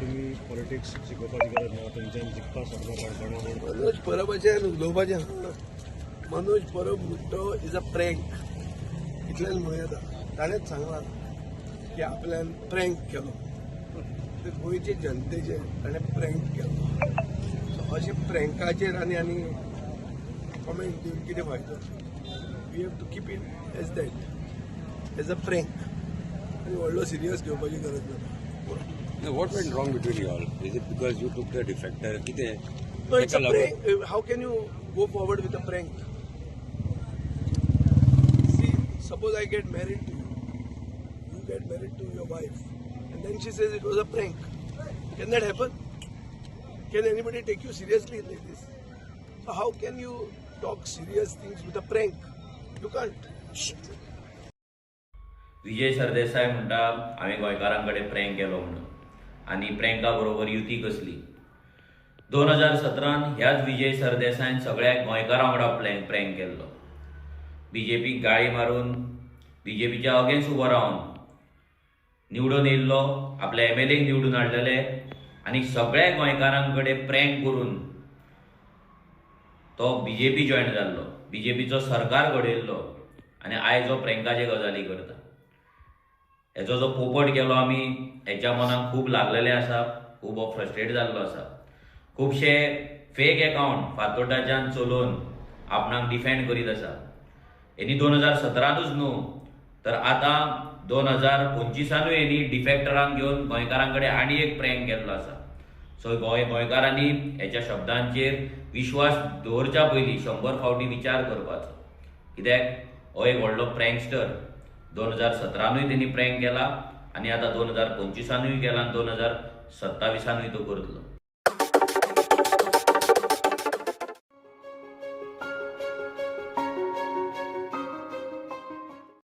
तुम्ही पॉलिटिक्स शिकोवपाची गरज ना, तुमच्यान जिखपा शकता काणकोणा. मनोज परबाचें उलोवपाचें. मनोज परब म्हणटा इज अ प्रँक. इतल्यान म्हणूं येता. ताणेंच सांगलां की आपल्यान प्रँक केलो. ते गोंयचे जनतेचे ताणें प्रँक केलो. सो अशें प्रँकाचेर आनी कमेंट दिवन कितें फायदो. We have to keep it as that as a prank. आनी व्हडलो सिरियस घेवपाची गरज ना. No, what went wrong between you all? Is it because you took the defector? No, it's a prank. How can you go forward with a prank? See, suppose I get married to you. You get married to your wife. And then she says it was a prank. Can that happen? Can anybody take you seriously like this? So how can you talk serious things with a prank? You can't. Vijay Sardesai म्हणटा हांवें गोंयकारांकडे prank केलो म्हणून आनी प्रँका बरोबर युती कसली. 2017 ह्याच विजय सरदेसायन सगळ्या गोंयकारां वांगडा प्रँक केल्लो. बीजेपीक गाळी मारून बीजेपीच्या अगेन्स्ट उबो रावन निवडून येयल्लो, आपल्या MLAक निवडून हाडलेले आनी सगळ्या गोंयकारांकडे प्रँक करून तो बीजेपी जॉयन जाल्लो, बीजेपीचो सरकार घडयल्लो आनी आयज हो प्रँकाचे गजाली करता. हेचो जो पोपट केलो आमी हेच्या मनाक खूब लागलेले आसा, खूब हो फ्रस्ट्रेट जाल्लो आसा. खुबशे फेक अकाउंट फातोर्डाच्यान चलोवन आपणाक डिफेंड करीत आसा. हेणी 2017नूच न्हू तर आतां 2025नूय हेणी डिफेक्टरांक घेवन गोंयकारांकडे आनी एक प्रँक केल्लो आसा. सो गोंयकारांनी हेच्या शब्दांचेर विश्वास दवरच्या पयलीं 100 फावटी विचार करपाचो. कित्याक हो एक व्हडलो प्रँकस्टर. 2017नूय तेणी प्रँक केला आनी आतां 2025नूय केला आनी 2027नूय तो करतलो.